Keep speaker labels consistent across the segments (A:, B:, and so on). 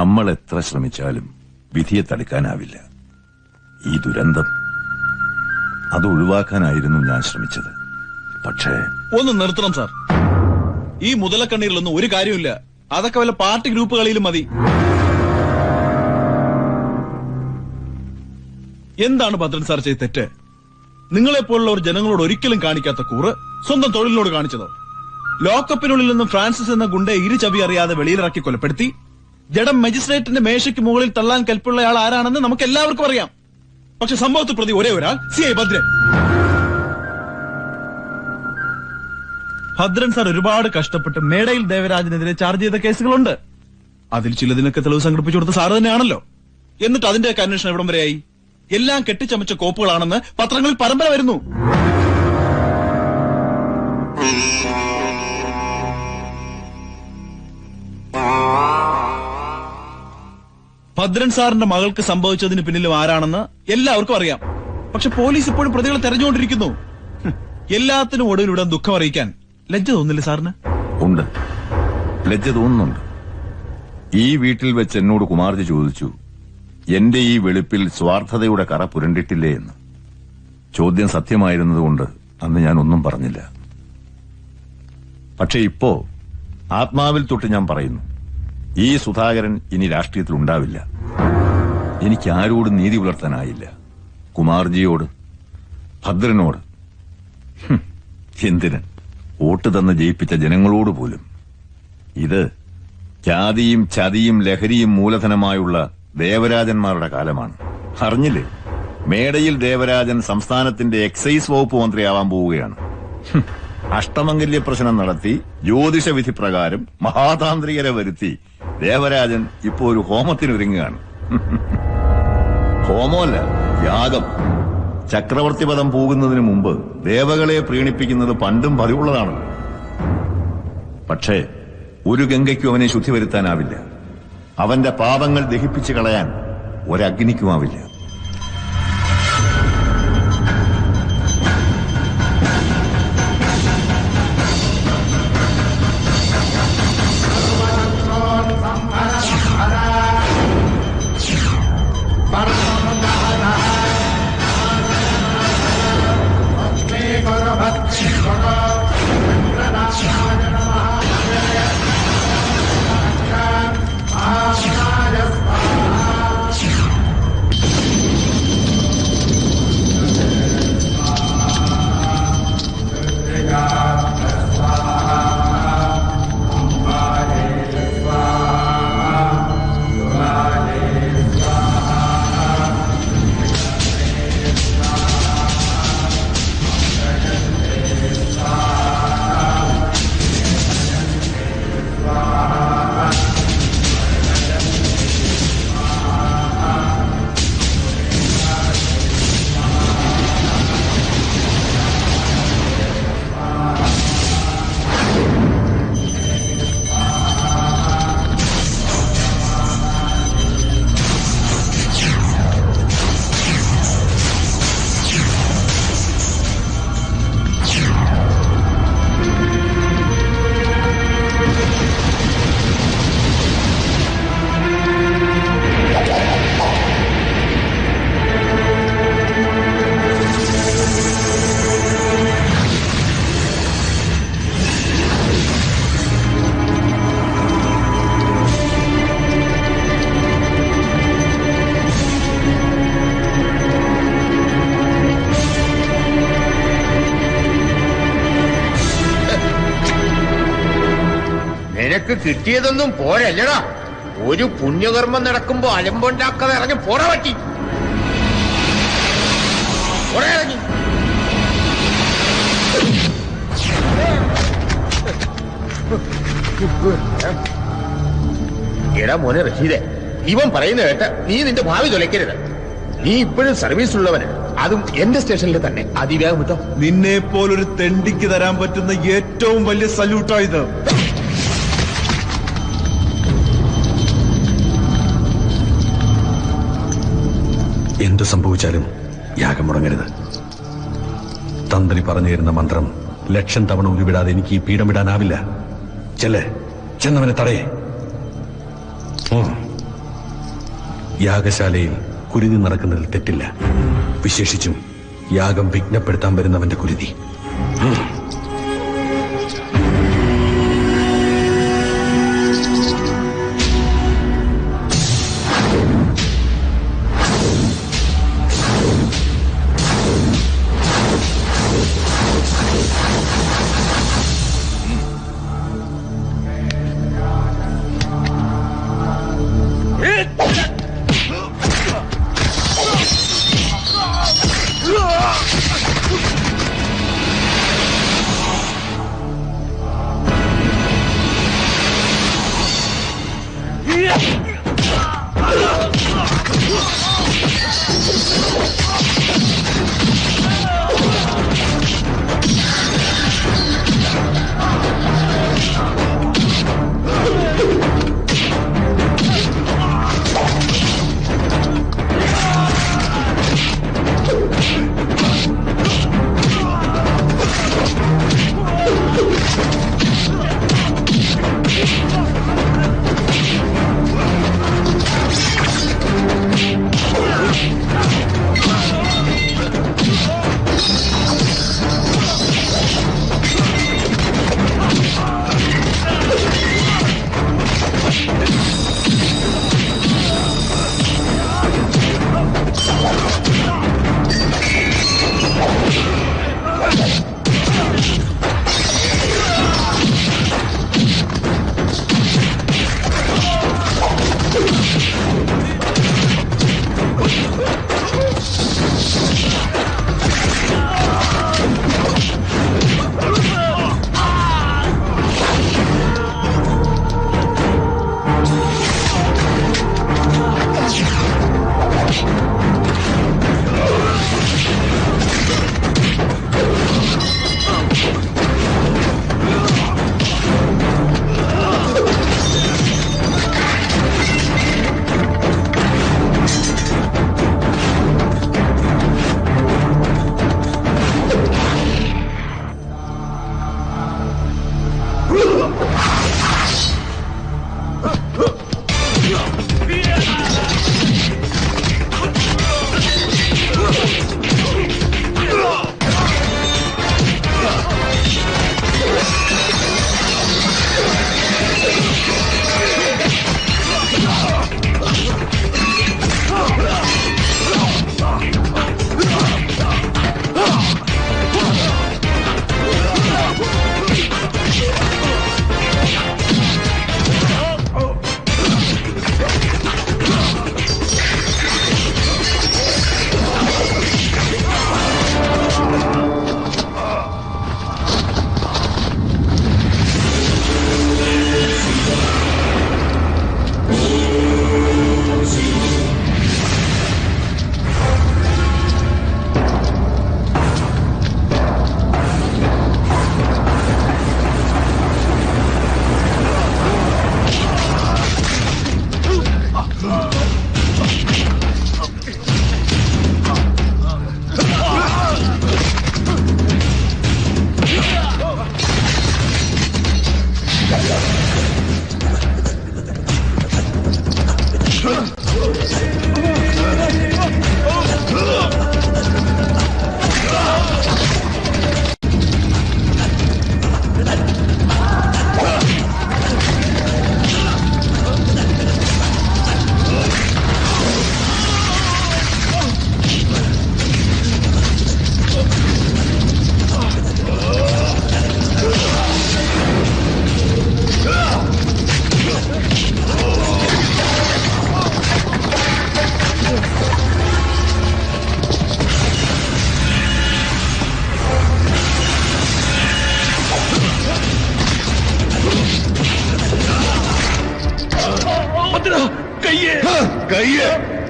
A: നമ്മൾ എത്ര ശ്രമിച്ചാലും വിധിയെ തടുക്കാനാവില്ല. ഈ ദുരന്തം അത് ഒഴിവാക്കാനായിരുന്നു ഞാൻ ശ്രമിച്ചത്. പക്ഷേ
B: ഒന്ന് നിർത്തണം സാർ. ഈ മുതലക്കണ്ണീരിലൊന്നും ഒരു കാര്യമില്ല. അതൊക്കെ വല്ല പാർട്ടി ഗ്രൂപ്പുകളിലും മതി. എന്താണ് ഭദ്രൻ സാർ ചെയ്ത തെറ്റ്? നിങ്ങളെപ്പോലുള്ളവർ ജനങ്ങളോട് ഒരിക്കലും കാണിക്കാത്ത കൂറ് സ്വന്തം തൊഴിലിനോട് കാണിച്ചതോ? ലോക്കപ്പിനുള്ളിൽ നിന്നും ഫ്രാൻസിസ് എന്ന ഗുണ്ടയെ ഇരുചവി അറിയാതെ വെളിയിലിറക്കി കൊലപ്പെടുത്തി ജഡം മജിസ്ട്രേറ്റിന്റെ മേശയ്ക്ക് മുകളിൽ തള്ളാൻ കൽപ്പുള്ളയാൾ ആരാണെന്ന് നമുക്ക് എല്ലാവർക്കും അറിയാം. പക്ഷെ സംഭവത്തിൽ പ്രതി ഒരേ ഒരാൾ CI ഭദ്രൻ. ഭദ്രൻ സാർ ഒരുപാട് കഷ്ടപ്പെട്ട് മേടയിൽ ദേവരാജനെതിരെ ചാർജ് ചെയ്ത കേസുകളുണ്ട്. അതിൽ ചിലതിനൊക്കെ തെളിവ് സംഘടിപ്പിച്ചു കൊടുത്ത സാറ് തന്നെയാണല്ലോ. എന്നിട്ട് അതിന്റെയൊക്കെ അന്വേഷണം എവിടം വരെയായി? എല്ലാം കെട്ടിച്ചമച്ച കോപ്പുകളാണെന്ന് പത്രങ്ങളിൽ പരമ്പര വരുന്നു. ഭദ്രൻ സാറിന്റെ മകൾക്ക് സംഭവിച്ചതിന് പിന്നിലും ആരാണെന്ന് എല്ലാവർക്കും അറിയാം. പക്ഷെ പോലീസ് ഇപ്പോഴും പ്രതികളെ തെരഞ്ഞുകൊണ്ടിരിക്കുന്നു. എല്ലാത്തിനും ഒടുവിലൂടെ ദുഃഖം അറിയിക്കാൻ ലജ്ജ തോന്നില്ല സാറിന്?
A: ഉണ്ട്, ലജ്ജ തോന്നുന്നുണ്ട്. ഈ വീട്ടിൽ വെച്ച് എന്നോട് കുമാർജി ചോദിച്ചു, എന്റെ ഈ വെളുപ്പിൽ സ്വാർത്ഥതയുടെ കറ പുരണ്ടിട്ടില്ലേ എന്ന്. ചോദ്യം സത്യമായിരുന്നതുകൊണ്ട് അന്ന് ഞാൻ ഒന്നും പറഞ്ഞില്ല. പക്ഷെ ഇപ്പോ ആത്മാവിൽ തൊട്ട് ഞാൻ പറയുന്നു, ഈ സുധാകരൻ ഇനി രാഷ്ട്രീയത്തിൽ ഉണ്ടാവില്ല. എനിക്ക് ആരോടും നീതി പുലർത്താനായില്ല. കുമാർജിയോട്, ഭദ്രനോട്, എന്തിന് വോട്ട് തന്ന് ജയിപ്പിച്ച ജനങ്ങളോട് പോലും. ഇത് ജാതിയും ചതിയും ലഹരിയും മൂലധനമായുള്ള ദേവരാജന്മാരുടെ കാലമാണ്. അറിഞ്ഞില്ലേ? മേടയിൽ ദേവരാജൻ സംസ്ഥാനത്തിന്റെ എക്സൈസ് വകുപ്പ് മന്ത്രിയാവാൻ പോവുകയാണ്. അഷ്ടമംഗല്യ പ്രശ്നം നടത്തി ജ്യോതിഷ വിധി പ്രകാരം മഹാതാന്ത്രികരെ വരുത്തി ദേവരാജൻ ഇപ്പോ ഒരു ഹോമത്തിനൊരുങ്ങുകയാണ്. ഹോമമല്ല, യാഗം. ചക്രവർത്തി പദം പോകുന്നതിന് മുമ്പ് ദേവകളെ പ്രീണിപ്പിക്കുന്നത് പണ്ടും പതിവുള്ളതാണ്. പക്ഷേ ഒരു ഗംഗയ്ക്കും അവനെ ശുദ്ധി വരുത്താനാവില്ല. അവന്റെ പാപങ്ങൾ ദഹിപ്പിച്ചു കളയാൻ ഒരഗ്നിക്കുമാവില്ല.
C: കിട്ടിയതൊന്നും പോരല്ലടാ. ഒരു പുണ്യകർമ്മം നടക്കുമ്പോ അലമ്പുണ്ടാക്കാതെ ഇറങ്ങി പോടാ പറ്റി. ഇറങ്ങി എടാ മോനെ റഷീദെ, ഇവൻ പറയുന്ന കേട്ട നീ നിന്റെ ഭാവി തുലയ്ക്കരുത്. നീ ഇപ്പോഴും സർവീസിലുള്ളവന്, അതും എന്റെ സ്റ്റേഷനിൽ തന്നെ. അതിവേഗം വിട്ടോ.
B: നിന്നെ പോലൊരു തെണ്ടിക്ക് തരാൻ പറ്റുന്ന ഏറ്റവും വലിയ സല്യൂട്ടാ ഇത്.
D: എന്തു സംഭവിച്ചാലും യാഗം മുടങ്ങരുത്. തന്ത്രി പറഞ്ഞു തരുന്ന മന്ത്രം 1,00,000 തവണ ഉരുവിടാതെ എനിക്ക് ഈ പീഠമിടാനാവില്ല. ചെന്നവനെ തടയേ. യാഗശാലയിൽ കുരുതി നടക്കുന്നതിൽ തെറ്റില്ല. വിശേഷിച്ചും യാഗം വിഘ്നപ്പെടുത്താൻ വരുന്നവന്റെ കുരുതി.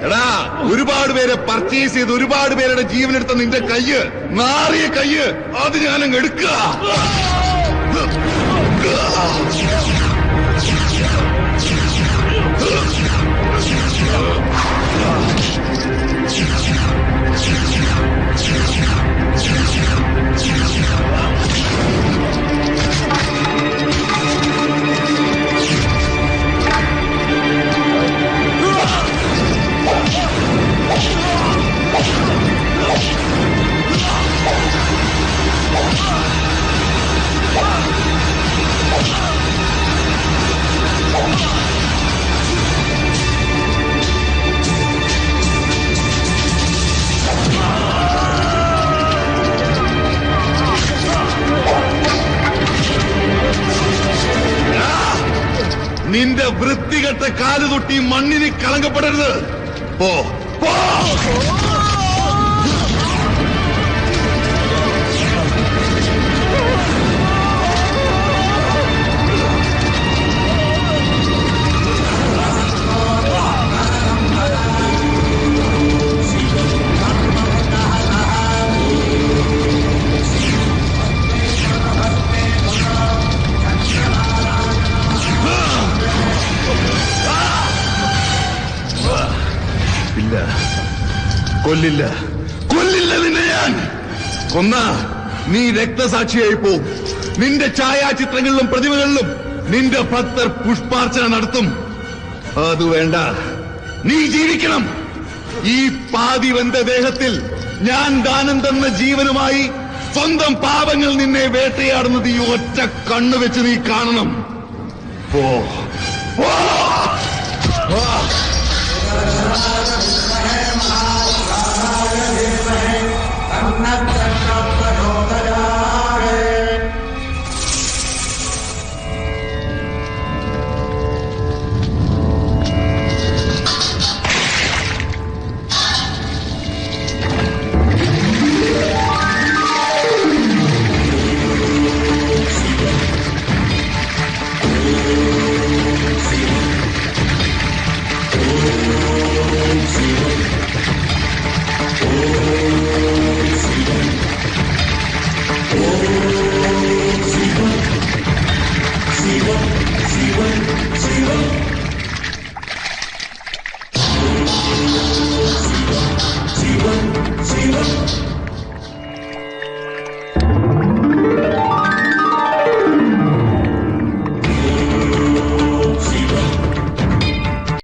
E: എടാ, ഒരുപാട് പേരെ പർച്ചേസ് ചെയ്ത് ഒരുപാട് പേരുടെ ജീവനെടുത്ത നിന്റെ കയ്യ്, നാറിയ കയ്യ്, അത് ഞാനങ്ങ് എടുക്കുക. നിന്റെ വൃത്തികെട്ട കാലുതൊട്ടി മണ്ണിന് കളങ്കപ്പെടരുത്. പോ പോ. ഇല്ല, കൊല്ലില്ല, കൊല്ലില്ല നിന്നെ ഞാൻ. കൊന്ന നീ രക്തസാക്ഷിയായി പോവും. നിന്റെ ഛായാചിത്രങ്ങളിലും പ്രതിമകളിലും നിന്റെ ഭക്തർ പുഷ്പാർച്ചന നടത്തും. അത് വേണ്ട, നീ ജീവിക്കണം. ഈ പാതിവെന്ത ദേഹത്തിൽ ഞാൻ ദാനം തന്ന ജീവനുമായി സ്വന്തം പാപങ്ങൾ നിന്നെ വേട്ടയാടുന്നത് ഈ ഒറ്റ കണ്ണുവെച്ച് നീ കാണണം. പോ പോ.